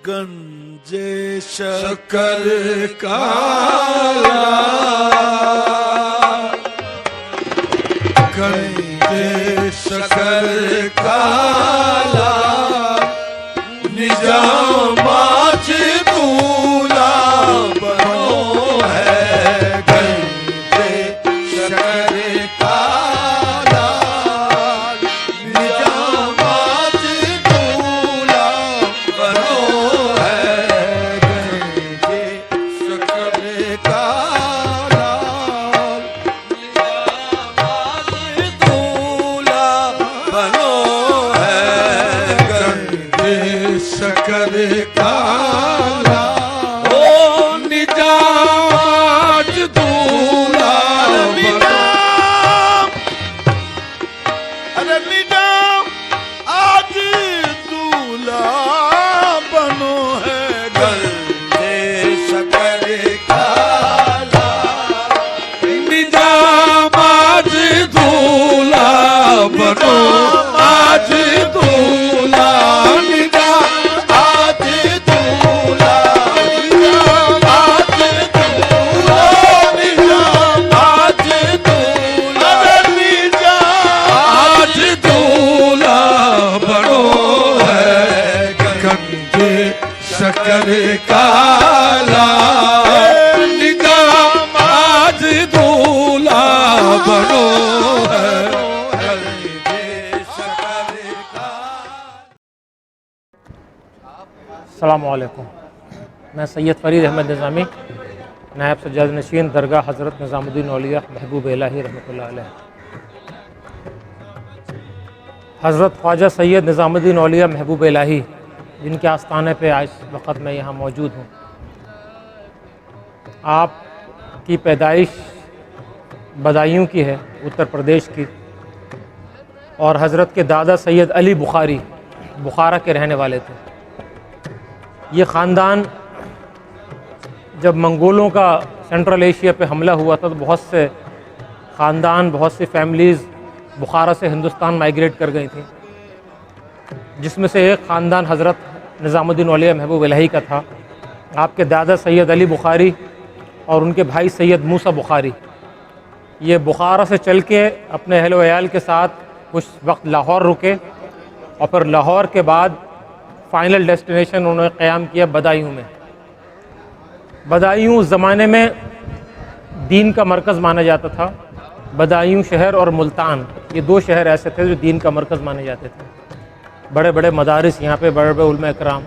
گنجے شکر کالا گنجے شکر کالا نجامات دولا بنو ہے گنجے شکر کالا نجامات دولا بنو ہے گنجے شکر کالا نجامات دولا بنو ہے گنجے شکر کالا او نجات دولا بنو ارے نجات دولا بنو ہے گنجے شکر کالا نجات دولا بنو آج دولا شکر کالا نظام آج دولا بنو ہے السلام علیکم، میں سید فرید احمد نظامی، نائب سجاد نشین درگاہ حضرت نظام الدین اولیاء محبوب الہی رحمۃ اللہ علیہ۔ حضرت خواجہ سید نظام الدین اولیاء محبوب الہی جن کے آستانے پہ آج وقت میں یہاں موجود ہوں، آپ کی پیدائش بدایوں کی ہے، اتر پردیش کی، اور حضرت کے دادا سید علی بخاری بخارا کے رہنے والے تھے۔ یہ خاندان جب منگولوں کا سینٹرل ایشیا پہ حملہ ہوا تھا تو بہت سے خاندان، بہت سی فیملیز بخارا سے ہندوستان مائیگریٹ کر گئی تھیں، جس میں سے ایک خاندان حضرت نظام الدین اولیاء محبوب الہی کا تھا۔ آپ کے دادا سید علی بخاری اور ان کے بھائی سید موسیٰ بخاری یہ بخارا سے چل کے اپنے اہل و عیال کے ساتھ کچھ وقت لاہور رکے، اور پھر لاہور کے بعد فائنل ڈیسٹینیشن انہوں نے قیام کیا بدایوں میں۔ بدایوں اس زمانے میں دین کا مرکز مانا جاتا تھا۔ بدایوں شہر اور ملتان، یہ دو شہر ایسے تھے جو دین کا مرکز مانے جاتے تھے۔ بڑے بڑے مدارس یہاں پہ، بڑے بڑے علماء اکرام،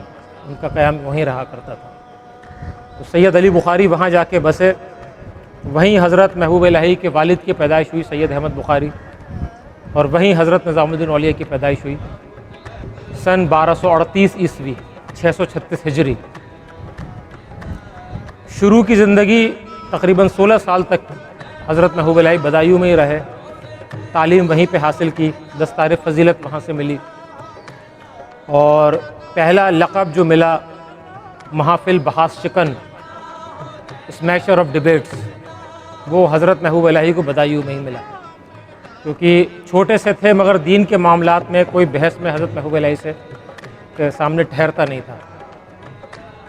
ان کا قیام وہیں رہا کرتا تھا۔ تو سید علی بخاری وہاں جا کے بسے، وہیں حضرت محبوب الہی کے والد کی پیدائش ہوئی سید احمد بخاری، اور وہیں حضرت نظام الدین اولیاء کی پیدائش ہوئی سن 1238 عیسوی 636 ہجری۔ شروع کی زندگی تقریباً 16 سال تک حضرت محبوب الہی بدایوں میں ہی رہے، تعلیم وہیں پہ حاصل کی، دستار فضیلت وہاں سے ملی، اور پہلا لقب جو ملا محافل بحاث شکن، اسمیشر آف ڈیبیٹس، وہ حضرت محبوب الہی کو بدایوں میں ہی ملا، کیونکہ چھوٹے سے تھے مگر دین کے معاملات میں کوئی بحث میں حضرت محبوب الہی سے کے سامنے ٹھہرتا نہیں تھا۔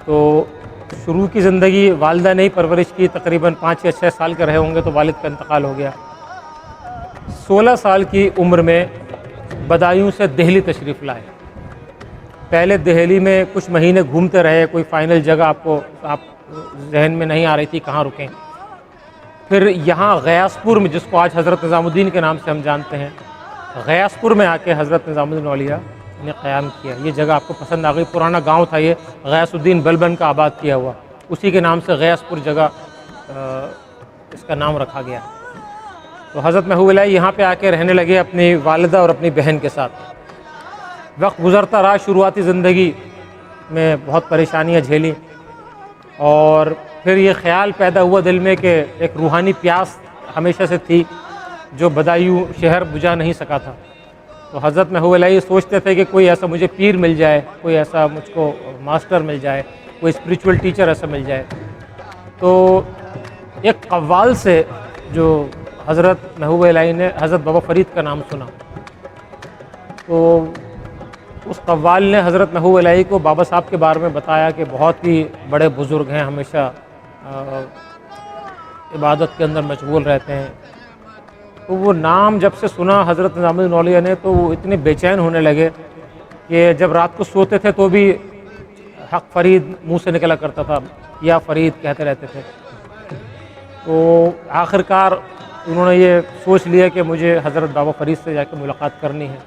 تو شروع کی زندگی والدہ نے ہی پرورش کی، تقریباً 5 یا 6 سال کے رہے ہوں گے تو والد کا انتقال ہو گیا۔ 16 سال کی عمر میں بدایوں سے دہلی تشریف لائے۔ پہلے دہلی میں کچھ مہینے گھومتے رہے، کوئی فائنل جگہ آپ ذہن میں نہیں آ رہی تھی کہاں رکیں۔ پھر یہاں غیاث پور میں، جس کو آج حضرت نظام الدین کے نام سے ہم جانتے ہیں، غیاث پور میں آ کے حضرت نظام الدین اولیاء نے قیام کیا۔ یہ جگہ آپ کو پسند آ گئی، پرانا گاؤں تھا یہ، غیاث الدین بلبن کا آباد کیا ہوا، اسی کے نام سے غیاث پور جگہ اس کا نام رکھا گیا۔ تو حضرت محبوب الہی یہاں پہ آ کے رہنے لگے اپنی والدہ اور اپنی بہن کے ساتھ۔ وقت گزرتا رہا، شروعاتی زندگی میں بہت پریشانیاں جھیلی، اور پھر یہ خیال پیدا ہوا دل میں کہ ایک روحانی پیاس ہمیشہ سے تھی جو بدایوں شہر بجھا نہیں سکا تھا۔ تو حضرت محبوب الہی سوچتے تھے کہ کوئی ایسا مجھے پیر مل جائے، کوئی ایسا مجھ کو ماسٹر مل جائے، کوئی اسپریچول ٹیچر ایسا مل جائے۔ تو ایک قوال سے جو حضرت محبوب الہی نے حضرت بابا فرید کا نام سنا، تو اس قوال نے حضرت محبوب الہی کو بابا صاحب کے بارے میں بتایا کہ بہت ہی بڑے بزرگ ہیں، ہمیشہ عبادت کے اندر مشغول رہتے ہیں۔ تو وہ نام جب سے سنا حضرت نظام الدین اولیا نے تو وہ اتنے بے چین ہونے لگے کہ جب رات کو سوتے تھے تو بھی حق فرید منہ سے نکلا کرتا تھا، یا فرید کہتے رہتے تھے۔ تو آخر کار انہوں نے یہ سوچ لیا کہ مجھے حضرت بابا فرید سے جا کے ملاقات کرنی ہے۔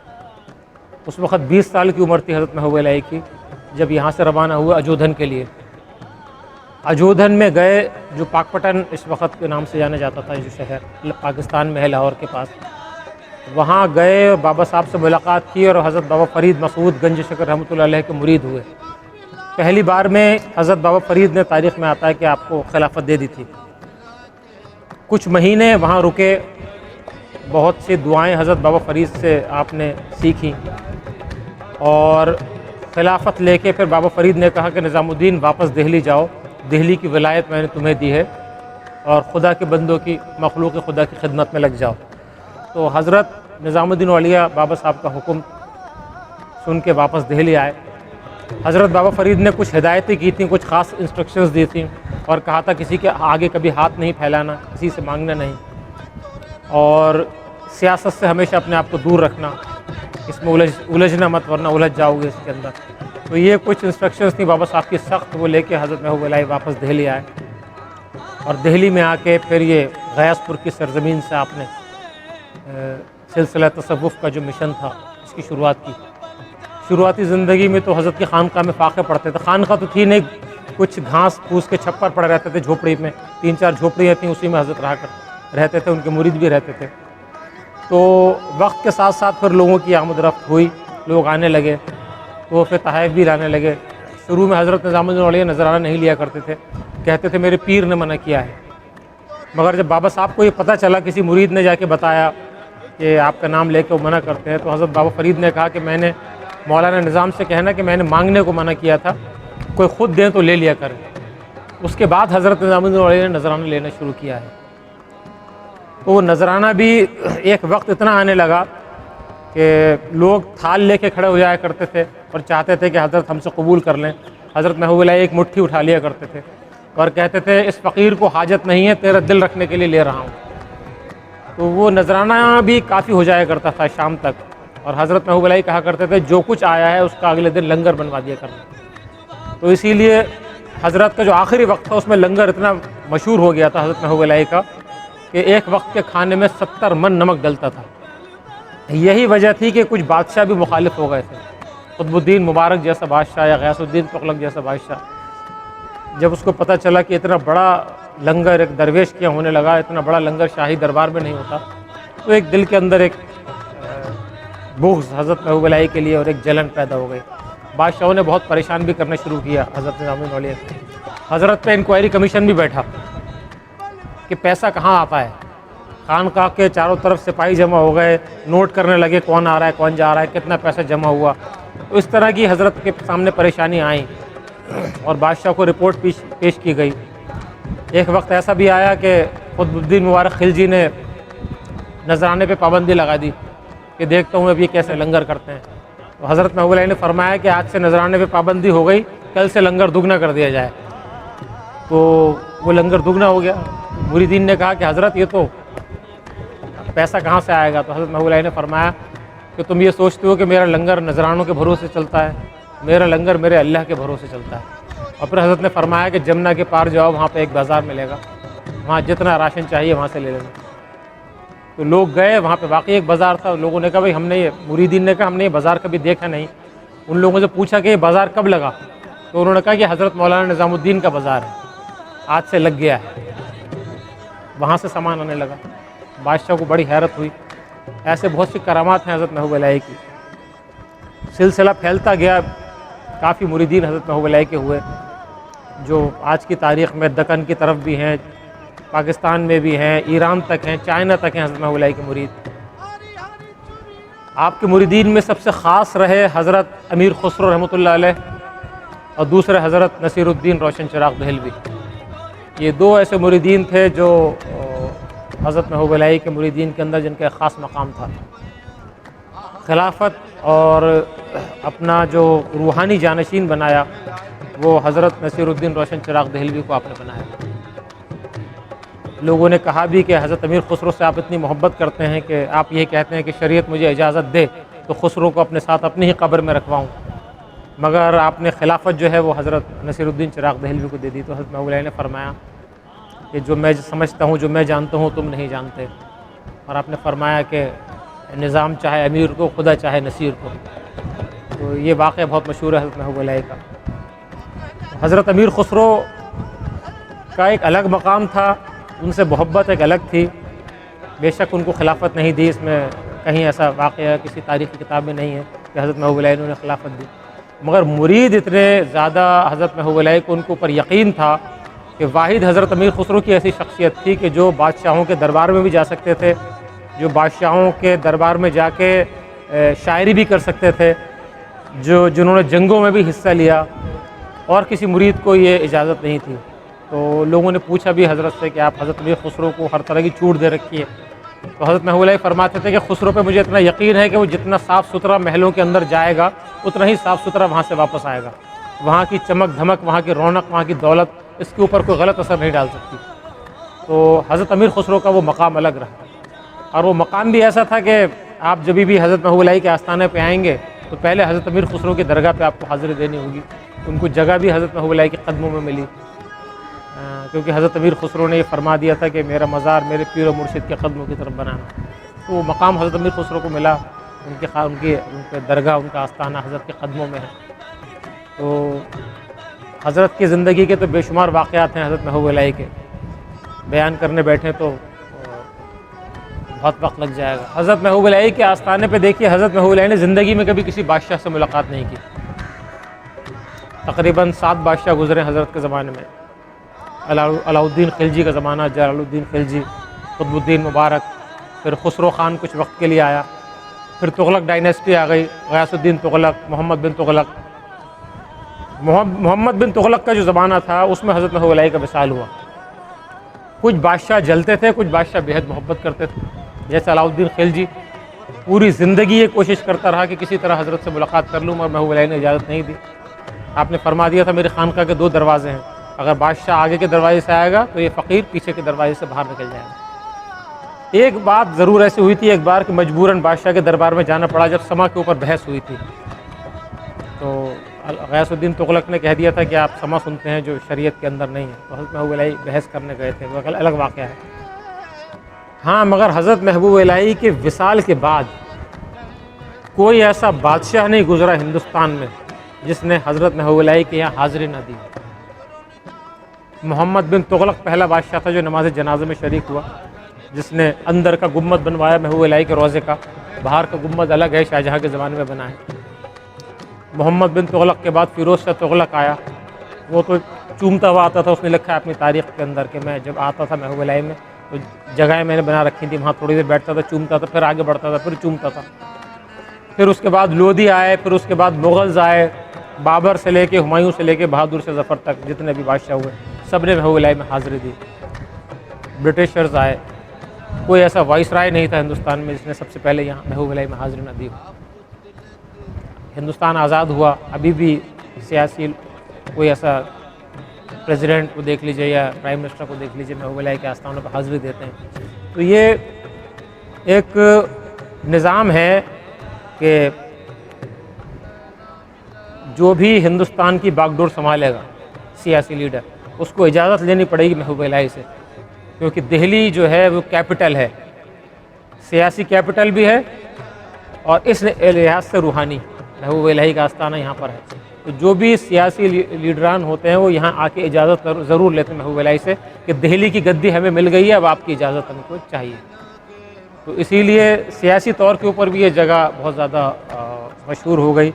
اس وقت 20 سال کی عمر تھی حضرت محبوب الہی کی جب یہاں سے روانہ ہوئے اجودھن کے لیے۔ اجودھن میں گئے، جو پاک پٹن اس وقت کے نام سے جانا جاتا تھا، جو شہر پاکستان میں ہے لاہور کے پاس، وہاں گئے، بابا صاحب سے ملاقات کی اور حضرت بابا فرید مسعود گنج شکر رحمۃ اللہ علیہ کے مرید ہوئے۔ پہلی بار میں حضرت بابا فرید نے تاریخ میں آتا ہے کہ آپ کو خلافت دے دی تھی۔ کچھ مہینے وہاں رکے، بہت سی دعائیں حضرت بابا فرید سے آپ نے سیکھیں، اور خلافت لے کے پھر بابا فرید نے کہا کہ نظام الدین واپس دہلی جاؤ، دہلی کی ولایت میں نے تمہیں دی ہے، اور خدا کے بندوں کی، مخلوق خدا کی خدمت میں لگ جاؤ۔ تو حضرت نظام الدین اولیا بابا صاحب کا حکم سن کے واپس دہلی آئے۔ حضرت بابا فرید نے کچھ ہدایتیں کی تھیں، کچھ خاص انسٹرکشنز دی تھیں، اور کہا تھا کسی کے آگے کبھی ہاتھ نہیں پھیلانا، کسی سے مانگنا نہیں، اور سیاست سے ہمیشہ اپنے آپ کو دور رکھنا، اس میں الجھنا مت ورنہ الجھ جاؤ گے اس کے اندر۔ تو یہ کچھ انسٹرکشنز تھیں بابا صاحب کی سخت، وہ لے کے حضرت محبوب الہی واپس دہلی آئے، اور دہلی میں آ کے پھر یہ غیاث پور کی سرزمین سے آپ نے سلسلہ تصوف کا جو مشن تھا اس کی شروعات کی۔ شروعاتی زندگی میں تو حضرت کی خانقاہ میں فاقے پڑتے تھے، خانقاہ تو تھی نہیں، کچھ گھاس پھوس کے چھپر پڑے رہتے تھے جھوپڑی میں، 3-4 جھوپڑیاں تھیں، اسی میں حضرت رہتے تھے، ان کے مرید بھی رہتے تھے۔ تو وقت کے ساتھ ساتھ پھر لوگوں کی آمد رفت ہوئی، لوگ آنے لگے، تو پھر تحائف بھی لانے لگے۔ شروع میں حضرت نظام الدین اولیا نذرانہ نہیں لیا کرتے تھے، کہتے تھے میرے پیر نے منع کیا ہے، مگر جب بابا صاحب کو یہ پتہ چلا، کسی مرید نے جا کے بتایا کہ آپ کا نام لے کے وہ منع کرتے ہیں، تو حضرت بابا فرید نے کہا کہ میں نے مولانا نظام سے کہنا کہ میں نے مانگنے کو منع کیا تھا، کوئی خود دیں تو لے لیا کریں۔ اس کے بعد حضرت نظام الدین اولیا نے نذرانہ لینا شروع کیا ہے۔ تو وہ نذرانہ بھی ایک وقت اتنا آنے لگا کہ لوگ تھال لے کے کھڑے ہو جایا کرتے تھے اور چاہتے تھے کہ حضرت ہم سے قبول کر لیں۔ حضرت محبوب الہی ایک مٹھی اٹھا لیا کرتے تھے اور کہتے تھے اس فقیر کو حاجت نہیں ہے، تیرا دل رکھنے کے لیے لے رہا ہوں۔ تو وہ نذرانہ بھی کافی ہو جایا کرتا تھا شام تک، اور حضرت محبوب الہی کہا کرتے تھے جو کچھ آیا ہے اس کا اگلے دن لنگر بنوا دیا کرنا۔ تو اسی لیے حضرت کا جو آخری وقت تھا اس میں لنگر اتنا مشہور ہو گیا تھا حضرت محبوب الہی کا کہ ایک وقت کے کھانے میں 70 من نمک ڈلتا تھا۔ یہی وجہ تھی کہ کچھ بادشاہ بھی مخالف ہو گئے تھے، قطب الدین مبارک جیسا بادشاہ یا غیاث الدین تغلق جیسا بادشاہ، جب اس کو پتہ چلا کہ اتنا بڑا لنگر ایک درویش کیا ہونے لگا، اتنا بڑا لنگر شاہی دربار میں نہیں ہوتا، تو ایک دل کے اندر ایک بغض حضرت محبوب الہی کے لیے اور ایک جلن پیدا ہو گئی۔ بادشاہوں نے بہت پریشان بھی کرنا شروع کیا حضرت نظام الدین اولیا کو۔ حضرت پہ انکوائری کمیشن بھی بیٹھا کہ پیسہ کہاں آتا ہے، خانقاہ کے چاروں طرف سپاہی جمع ہو گئے، نوٹ کرنے لگے کون آ رہا ہے کون جا رہا ہے، کتنا پیسہ جمع ہوا۔ تو اس طرح کی حضرت کے سامنے پریشانی آئیں اور بادشاہ کو رپورٹ پیش کی گئی۔ ایک وقت ایسا بھی آیا کہ قطب الدین مبارک خلجی نے نذرانے پہ پابندی لگا دی کہ دیکھتا ہوں اب یہ کیسے لنگر کرتے ہیں۔ تو حضرت محبوب الہی نے فرمایا کہ آج سے نذرانے پہ پابندی ہو گئی، کل سے لنگر دگنا کر دیا جائے۔ تو وہ لنگر دگنا ہو گیا۔ مریدین نے کہا کہ حضرت یہ تو پیسہ کہاں سے آئے گا؟ تو حضرت محبوب الہی نے فرمایا کہ تم یہ سوچتے ہو کہ میرا لنگر نذرانوں کے بھروسے چلتا ہے، میرا لنگر میرے اللہ کے بھروسے چلتا ہے۔ اور پھر حضرت نے فرمایا کہ جمنا کے پار جاؤ، وہاں پہ ایک بازار ملے گا، وہاں جتنا راشن چاہیے وہاں سے لے لینا۔ تو لوگ گئے، وہاں پہ واقعی ایک بازار تھا۔ لوگوں نے کہا بھائی ہم نے یہ، مریدین نے کہا ہم نے یہ بازار کبھی دیکھا نہیں۔ ان لوگوں سے پوچھا کہ یہ بازار کب لگا؟ تو انہوں نے کہا کہ حضرت مولانا نظام الدین کا بازار ہے، آج سے لگ گیا ہے۔ وہاں سے سامان آنے لگا۔ بادشاہ کو بڑی حیرت ہوئی۔ ایسے بہت سی کرامات ہیں حضرت محبوب الہی کی۔ سلسلہ پھیلتا گیا، کافی مریدین حضرت محبوب الہی کے ہوئے، جو آج کی تاریخ میں دکن کی طرف بھی ہیں، پاکستان میں بھی ہیں، ایران تک ہیں، چائنا تک ہیں حضرت محبوب الہی کے مرید۔ آپ کے مریدین میں سب سے خاص رہے حضرت امیر خسرو رحمۃ اللہ علیہ، اور دوسرے حضرت نصیر الدین روشن چراغ دہلوی۔ یہ دو ایسے مریدین تھے جو حضرت محبوب الہی کے مریدین کے اندر جن کا ایک خاص مقام تھا۔ خلافت اور اپنا جو روحانی جانشین بنایا وہ حضرت نصیر الدین روشن چراغ دہلوی کو آپ نے بنایا۔ لوگوں نے کہا بھی کہ حضرت امیر خسرو سے آپ اتنی محبت کرتے ہیں کہ آپ یہ کہتے ہیں کہ شریعت مجھے اجازت دے تو خسرو کو اپنے ساتھ اپنی ہی قبر میں رکھواؤں، مگر آپ نے خلافت جو ہے وہ حضرت نصیر الدین چراغ دہلوی کو دے دی۔ تو حضرت محبوب علیہ نے فرمایا کہ جو میں سمجھتا ہوں، جو میں جانتا ہوں، تم نہیں جانتے، اور آپ نے فرمایا کہ نظام چاہے امیر کو، خدا چاہے نصیر کو۔ تو یہ واقعہ بہت مشہور ہے حضرت محبوب علیہ کا۔ حضرت امیر خسرو کا ایک الگ مقام تھا، ان سے محبت ایک الگ تھی۔ بے شک ان کو خلافت نہیں دی، اس میں کہیں ایسا واقعہ کسی تاریخی کتاب میں نہیں ہے کہ حضرت محبوب علیہ نے خلافت دی، مگر مرید اتنے زیادہ حضرت محبوب علیہ کو ان کے اوپر یقین تھا کہ واحد حضرت امیر خسرو کی ایسی شخصیت تھی کہ جو بادشاہوں کے دربار میں بھی جا سکتے تھے، جو بادشاہوں کے دربار میں جا کے شاعری بھی کر سکتے تھے، جنہوں نے جنگوں میں بھی حصہ لیا، اور کسی مرید کو یہ اجازت نہیں تھی۔ تو لوگوں نے پوچھا بھی حضرت سے کہ آپ حضرت امیر خسرو کو ہر طرح کی چھوٹ دے رکھی ہے، تو حضرت محبوب علیہ فرماتے تھے کہ خسرو پہ مجھے اتنا یقین ہے کہ وہ جتنا صاف ستھرا محلوں کے اندر جائے گا اتنا ہی صاف ستھرا وہاں سے واپس آئے گا، وہاں کی چمک دھمک، وہاں کی رونق، وہاں کی دولت اس کے اوپر کوئی غلط اثر نہیں ڈال سکتی۔ تو حضرت امیر خسرو کا وہ مقام الگ رہا، اور وہ مقام بھی ایسا تھا کہ آپ جب بھی حضرت محبوب علیہ کے آستانے پہ آئیں گے تو پہلے حضرت امیر خسرو کی درگاہ پہ آپ کو حاضری دینی ہوگی۔ ان کو جگہ بھی حضرت محبوب علیہ کے قدموں میں ملی، کیونکہ حضرت امیر خسرو نے یہ فرما دیا تھا کہ میرا مزار میرے پیر و مرشد کے قدموں کی طرف بنانا۔ تو وہ مقام حضرت امیر خسرو کو ملا، ان کے درگاہ، ان کا آستانہ حضرت کے قدموں میں ہے۔ تو حضرت کی زندگی کے تو بے شمار واقعات ہیں حضرت محبوب علیہ کے، بیان کرنے بیٹھیں تو بہت وقت لگ جائے گا۔ حضرت محبوب علیہ کے آستانے پہ دیکھیے، حضرت محبوب علیہ نے زندگی میں کبھی کسی بادشاہ سے ملاقات نہیں کی۔ تقریباً 7 بادشاہ گزرے حضرت کے زمانے میں، علاؤ الدین خلجی کا زمانہ، جلال الدین خلجی، قطب الدین مبارک، پھر خسرو خان کچھ وقت کے لیے آیا، پھر تغلق ڈائنیسٹی آ گئی، غیاث الدین تغلق، محمد بن تغلق۔ محمد بن تغلق کا جو زمانہ تھا اس میں حضرت محبوب علیہ کا وصال ہوا۔ کچھ بادشاہ جلتے تھے، کچھ بادشاہ بے حد محبت کرتے تھے، جیسے علاؤ الدین خلجی پوری زندگی یہ کوشش کرتا رہا کہ کسی طرح حضرت سے ملاقات کر لوں، مگر محبوب علیہ نے اجازت نہیں دی۔ آپ نے فرما دیا تھا میری خانقاہ کے 2 دروازے ہیں، اگر بادشاہ آگے کے دروازے سے آئے گا تو یہ فقیر پیچھے کے دروازے سے باہر نکل جائے گا۔ ایک بات ضرور ایسی ہوئی تھی ایک بار کہ مجبوراً بادشاہ کے دربار میں جانا پڑا جب سما کے اوپر بحث ہوئی تھی، تو غیاث الدین تغلق نے کہہ دیا تھا کہ آپ سما سنتے ہیں جو شریعت کے اندر نہیں ہے، تو حضرت محبوب علیہ بحث کرنے گئے تھے، وہ الگ واقعہ ہے۔ ہاں مگر حضرت محبوب علیہ کے وصال کے بعد کوئی ایسا بادشاہ نہیں گزرا ہندوستان میں جس نے حضرت محبوب علیہ کے یہاں حاضری نہ دی۔ محمد بن تغلق پہلا بادشاہ تھا جو نماز جنازے میں شریک ہوا، جس نے اندر کا گنبد بنوایا محبوب علیہ کے روضے کا، باہر کا گنبد الگ ہے، شاہجہاں کے زمانے میں بنا ہے۔ محمد بن تغلق کے بعد فیروز شاہ تغلق آیا، وہ تو چومتا ہوا آتا تھا، اس نے لکھا ہے اپنی تاریخ کے اندر کہ میں جب آتا تھا محبوب علیہ میں تو جگہیں میں نے بنا رکھی تھی، وہاں تھوڑی دیر بیٹھتا تھا، چومتا تھا، پھر آگے بڑھتا تھا، پھر چومتا تھا۔ پھر اس کے بعد لودھی آئے، پھر اس کے بعد مغلز آئے، بابر سے لے کے ہمایوں سے لے کے بہادر سے ظفر تک جتنے بھی بادشاہ ہوئے سب نے محبوب علیہ میں حاضری دی۔ برٹشرز آئے، کوئی ایسا وائس رائے نہیں تھا ہندوستان میں جس نے سب سے پہلے یہاں محبوب علیہ میں حاضری نہ دی ہو۔ ہندوستان آزاد ہوا، ابھی بھی سیاسی کوئی ایسا پریزیڈنٹ کو دیکھ لیجیے یا پرائم منسٹر کو دیکھ لیجیے محبوب علیہ کے آستانوں پہ حاضری دیتے ہیں۔ تو یہ ایک نظام ہے کہ جو بھی ہندوستان کی باغ ڈور سنبھالے گا سیاسی لیڈر، اس کو اجازت لینی پڑے گی محبوب علیہ سے، کیونکہ دہلی جو ہے وہ کیپٹل ہے، سیاسی کیپٹل بھی ہے، اور اس لحاظ سے روحانی محبوب علیہ کا آستانہ یہاں پر ہے۔ تو جو بھی سیاسی لیڈران ہوتے ہیں وہ یہاں آ کے اجازت ضرور لیتے ہیں محبوب علیہ سے کہ دہلی کی گدی ہمیں مل گئی ہے، اب آپ کی اجازت ہم کو چاہیے۔ تو اسی لیے سیاسی طور کے اوپر بھی یہ جگہ بہت زیادہ مشہور ہو گئی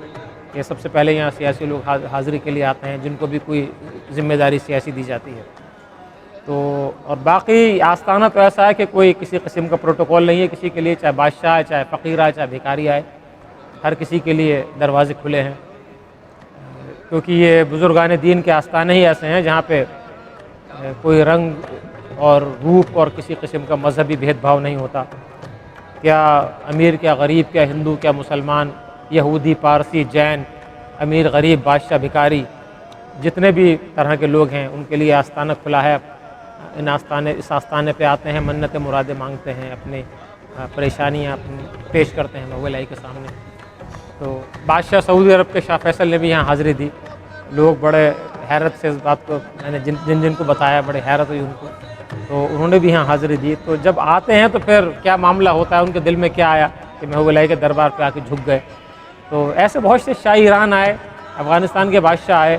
کہ سب سے پہلے یہاں سیاسی لوگ حاضری کے لیے آتے ہیں جن کو بھی کوئی ذمہ داری سیاسی دی جاتی ہے۔ تو اور باقی آستانہ تو ایسا ہے کہ کوئی کسی قسم کا پروٹوکول نہیں ہے کسی کے لیے، چاہے بادشاہ آئے، چاہے فقیر آئے، چاہے بھکاری آئے، ہر کسی کے لیے دروازے کھلے ہیں، کیونکہ یہ بزرگان دین کے آستانے ہی ایسے ہیں جہاں پہ کوئی رنگ اور روپ اور کسی قسم کا مذہبی بھید بھاؤ نہیں ہوتا۔ کیا امیر، کیا غریب، کیا ہندو، کیا مسلمان، یہودی، پارسی، جین، امیر، غریب، بادشاہ، بھکاری، جتنے بھی طرح کے لوگ ہیں ان کے لیے آستانہ کھلا ہے۔ اس آستانے پہ آتے ہیں، منتیں مرادیں مانگتے ہیں، اپنی پریشانیاں اپنی پیش کرتے ہیں محبوب الہی کے سامنے۔ تو بادشاہ سعودی عرب کے شاہ فیصل نے بھی یہاں حاضری دی۔ لوگ بڑے حیرت سے اس بات کو، میں نے جن کو بتایا بڑے حیرت ہوئی ان کو، تو انہوں نے بھی یہاں حاضری دی۔ تو جب آتے ہیں تو پھر کیا معاملہ ہوتا ہے، ان کے دل میں کیا آیا کہ محبوب الہی کے دربار پہ آ کے جھک گئے۔ تو ایسے بہت سے شاہ ایران آئے، افغانستان کے بادشاہ آئے،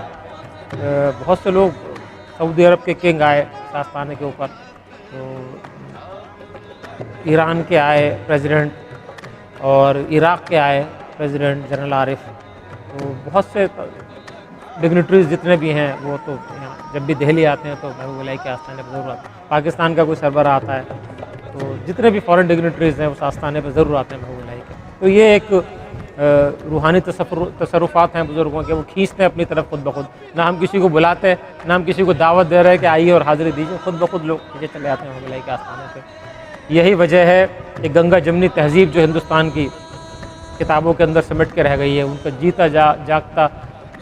بہت سے لوگ سعودی عرب کے کنگ آئے اس آستانے کے اوپر، تو ایران کے آئے پریزیڈنٹ، اور عراق کے آئے پریزیڈنٹ جنرل عارف، تو بہت سے ڈگنیٹریز جتنے بھی ہیں وہ تو جب بھی دہلی آتے ہیں تو محبوب الہی کے آستانے پہ ضرور آتے ہیں۔ پاکستان کا کوئی سربراہ آتا ہے تو جتنے بھی فارن ڈگنیٹریز ہیں اس آستانے پہ ضرور آتے ہیں محبوب الہی کے۔ تو یہ ایک روحانی تصرفات ہیں بزرگوں کے، وہ کھینچتے ہیں اپنی طرف خود بخود، نہ ہم کسی کو بلاتے ہیں، نہ ہم کسی کو دعوت دے رہے ہیں کہ آئیے اور حاضری دیجیے، خود بخود لوگ کھینچے چلے آتے ہیں محبوب الہی کے آستانے پہ۔ یہی وجہ ہے کہ گنگا جمنی تہذیب جو ہندوستان کی کتابوں کے اندر سمٹ کے رہ گئی ہے، ان کا جیتا جاگتا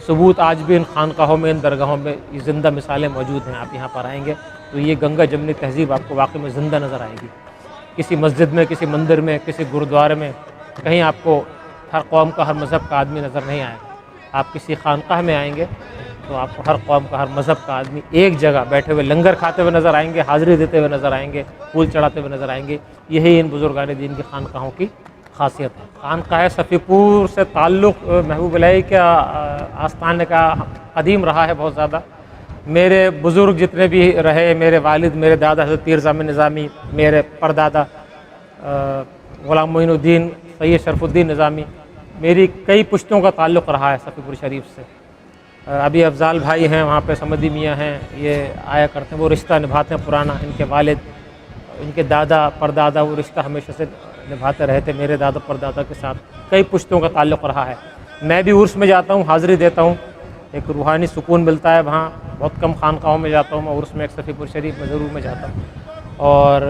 ثبوت آج بھی ان خانقاہوں میں، ان درگاہوں میں یہ زندہ مثالیں موجود ہیں۔ آپ یہاں پر آئیں گے تو یہ گنگا جمنی تہذیب آپ کو واقعی میں زندہ نظر آئے گی۔ کسی مسجد میں، کسی مندر میں، کسی گرودوارے میں کہیں آپ کو ہر قوم کا، ہر مذہب کا آدمی نظر نہیں آئے گا۔ آپ کسی خانقاہ میں آئیں گے تو آپ کو ہر قوم کا، ہر مذہب کا آدمی ایک جگہ بیٹھے ہوئے لنگر کھاتے ہوئے نظر آئیں گے، حاضری دیتے ہوئے نظر آئیں گے، پھول چڑھاتے ہوئے نظر آئیں گے۔ یہی ان بزرگان دین کی خانقاہوں کی خاصیت ہے۔ خانقاہ صفی پور سے تعلق محبوب الہی کا آستانے کا قدیم رہا ہے بہت زیادہ۔ میرے بزرگ جتنے بھی رہے، میرے والد، میرے دادا حضرت پیر زامن نظامی، میرے پردادا غلام معین الدین سید شرف الدین نظامی، میری کئی پشتوں کا تعلق رہا ہے صفی پور شریف سے۔ ابھی افضال بھائی ہیں وہاں پہ، سمدی میاں ہیں، یہ آیا کرتے ہیں، وہ رشتہ نبھاتے ہیں پرانا۔ ان کے والد، ان کے دادا، پردادا وہ رشتہ ہمیشہ سے نبھاتے رہتے میرے دادا پردادا کے ساتھ۔ کئی پشتوں کا تعلق رہا ہے۔ میں بھی عرس میں جاتا ہوں، حاضری دیتا ہوں، ایک روحانی سکون ملتا ہے وہاں۔ بہت کم خانقاہوں میں جاتا ہوں میں، عرس میں ایک صفی پور شریف میں ضرور میں جاتا ہوں، اور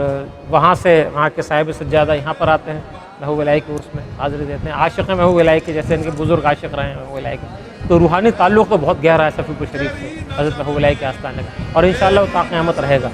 وہاں سے وہاں کے صاحب سجادہ یہاں پر آتے ہیں، محبوب الہی کے عرس میں حاضری دیتے ہیں۔ عاشق ہیں محبوب الہی کے، جیسے ان کے بزرگ عاشق رہے ہیں محبوب الہی کے، تو روحانی تعلق تو بہت گہرا ہے صفی پور شریف سے، حضرت محبوب الہی کے آستانے کا، اور انشاءاللہ وہ تا قیامت رہے گا۔